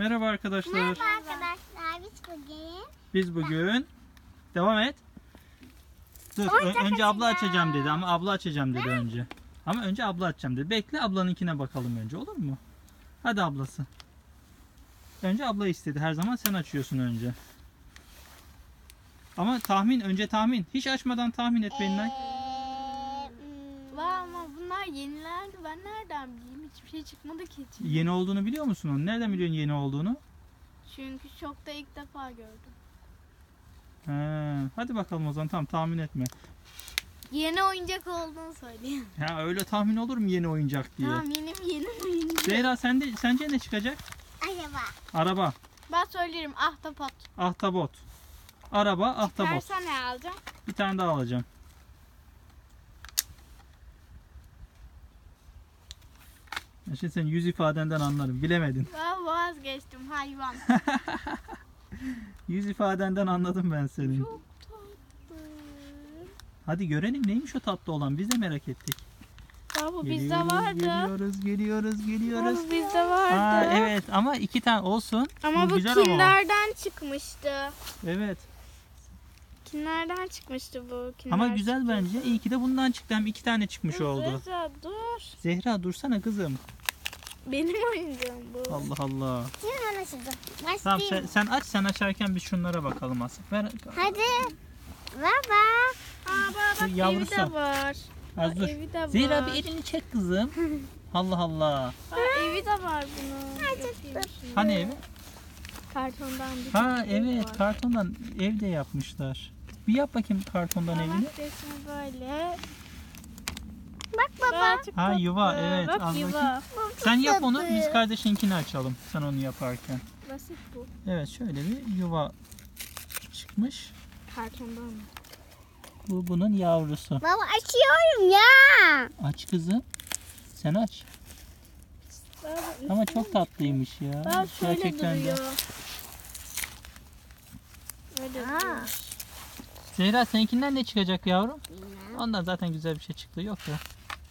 Merhaba arkadaşlar. Merhaba arkadaşlar. Biz bugün devam et. Dur önce abla açacağım dedi ama abla açacağım dedi önce. Ama önce abla açacağım dedi. Bekle ablanınkine bakalım önce, olur mu? Hadi ablası. Önce abla istedi. Her zaman sen açıyorsun önce. Ama önce tahmin. Hiç açmadan tahmin et Belinay. Var ama bunlar yenilerdi. Ben nereden bileyim? Hiçbir şey çıkmadı ki içinden. Yeni olduğunu biliyor musun onu? Nereden biliyorsun yeni olduğunu? Çünkü şokta ilk defa gördüm. Hadi bakalım o zaman, tamam, tahmin etme. Yeni oyuncak olduğunu söyleyeyim. Ya öyle tahmin olur mu yeni oyuncak diye? Tamam, yeni oyuncak. Zehra sence ne çıkacak? Araba. Ben söylerim, ahtapot. Ahtapot. Araba, ahtapot. Çıkarsa ne alacağım? Bir tane daha alacağım. Şimdi senin yüz ifadenden anlarım. Bilemedin. Ben vazgeçtim, hayvan. Yüz ifadenden anladım ben senin. Çok tatlı. Hadi görelim neymiş o tatlı olan. Biz de merak ettik. Bu bizde vardı. Geliyoruz. Bu bizde vardı. Aa, evet ama 2 tane olsun. Ama bu güzel ama. Kinder'den çıkmıştı. Evet. Kinder'den çıkmıştı bu. Ama Kinder güzel çıktı. bence. İyi ki de bundan çıktı. Hem 2 tane çıkmış oldu. Zehra dur. Zehra dursana kızım. Benim oyuncağım bu. Allah Allah. Başlayayım. Tamam sen açarken biz şunlara bakalım aslında. Ver. Hadi. Baba. Bak evi Yavrusu. de var. Az dur. Evi de var. Zehra bir elini çek kızım. Allah Allah. Evi de var bunun. Hani evi? Kartondan bir Ha tane ev evet, var. kartondan evde yapmışlar. Bir yap bakayım kartondan evini. Bak resmi böyle. Bak baba. Aa, çok Ha, tatlı. yuva, evet, Bak al yuva. bakayım. Sen yap onu, biz kardeşinkini açalım. Sen onu yaparken. Basit bu. Evet, şöyle bir yuva çıkmış. Kartondan mı? Bu bunun yavrusu. Baba açıyorum ya. Aç kızım. Sen aç. Ama çok tatlıymış ya. Bak şöyle Gerçekten de. duruyor. Öyle Aa. duruyor. Zehra seninkinden ne çıkacak yavrum? Ondan zaten güzel bir şey çıktı. Yok ya.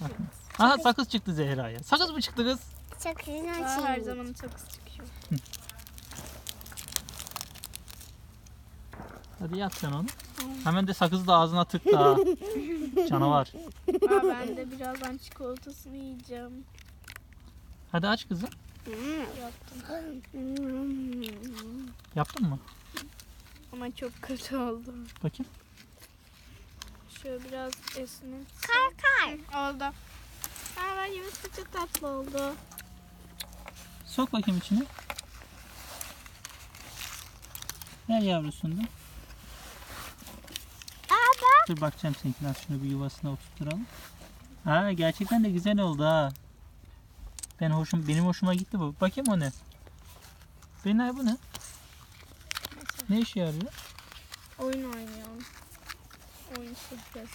Bak. Aha, sakız çıktı Zehra'ya. Sakız mı çıktı kız? Çok güzel Aa, açıyorum. her zaman sakız çıkıyor. Hadi yap sen onu. Hemen de sakızı da ağzına tıktı ha. Canavar. Ben de birazdan çikolatasını yiyeceğim. Hadi aç kızım. Yaptım. Yaptın mı? Ama çok kötü oldu. Bakayım. Şöyle biraz esnek. Kar. Oldu. Ben yemesi çok tatlı oldu. Sok bakayım içine. Ver yavrusunu da. Dur bakacağım seninkine. Şunu bir yuvasına oturtturalım. Ha, gerçekten de güzel oldu ha. Benim hoşuma gitti bu. Bakayım o ne? Benay bu ne? Ne işe yarıyor? Oyun oynuyorum. Oyun sürpriz.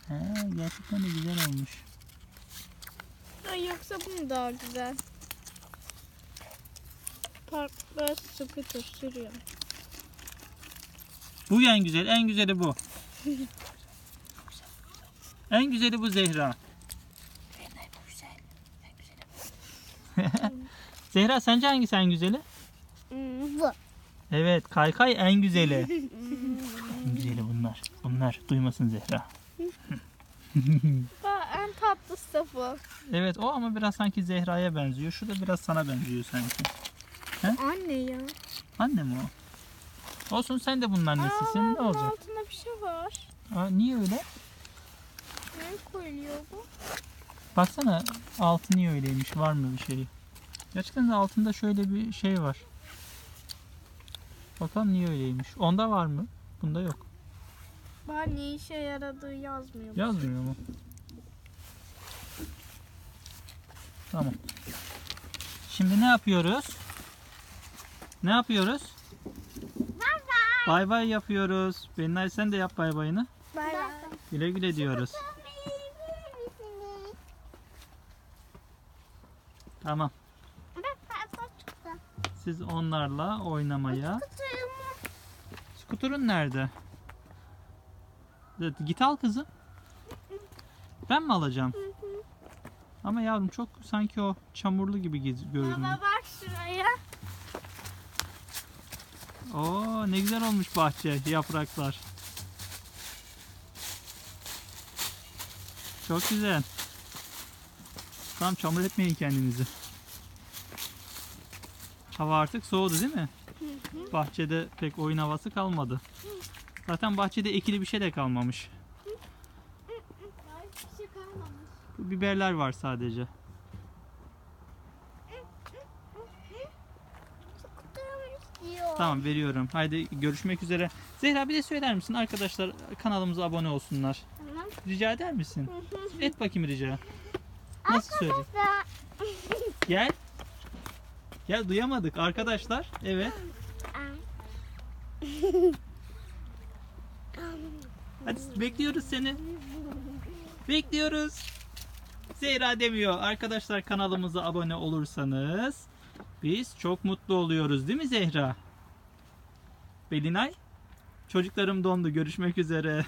Ha, gerçekten de güzel olmuş. Ay, yoksa bu mu daha güzel? Parkta scooter sürüyorum. Bu en güzeli bu. En güzeli bu Zehra. Zehra sence hangisi en güzeli? Bu. Evet, kaykay en güzeli. En güzeli bunlar. Bunlar duymasın Zehra. En tatlısı da bu. Evet, o ama biraz sanki Zehra'ya benziyor. Şu da biraz sana benziyor sanki. Anne ya. Anne mi o? Olsun, sen de bunun annesisin. Ne Bunun olacak? altında bir şey var. Niye öyle? Ne koyuyor bu? Baksana altı niye öyleymiş? Var mı bir şey? Gerçekten de altında şöyle bir şey var. Bakalım niye öyleymiş. Onda var mı? Bunda yok. Bana ne işe yaradığı yazmıyor. Yazmıyor mu? Tamam. Şimdi ne yapıyoruz? Ne yapıyoruz? Bay bay yapıyoruz. Benay sen de yap bay bayını. Bay bay. Güle güle diyoruz. Tamam. Siz onlarla oynamaya. Skuterın nerede? Evet, git al kızım. Ben mi alacağım? Ama yavrum çok sanki o çamurlu gibi görünüyor. Baba bak şuraya. Oo, ne güzel olmuş bahçe, yapraklar. Çok güzel. Tamam, çamur etmeyin kendinizi. Hava artık soğudu değil mi? Bahçede pek oyun havası kalmadı. Zaten bahçede ekili bir şey de kalmamış. Hiçbir şey kalmamış. Bu biberler var sadece. Diyor. Tamam, veriyorum. Haydi görüşmek üzere. Zehra, bir de söyler misin? Arkadaşlar kanalımıza abone olsunlar. Tamam. Rica eder misin? Et bakayım rica. Nasıl söyleyeyim? Da- Gel. Gel, duyamadık arkadaşlar. Evet. Hadi bekliyoruz seni. Bekliyoruz. Zehra demiyor. Arkadaşlar kanalımıza abone olursanız biz çok mutlu oluyoruz, değil mi Zehra? Belinay? Çocuklarım dondu. Görüşmek üzere.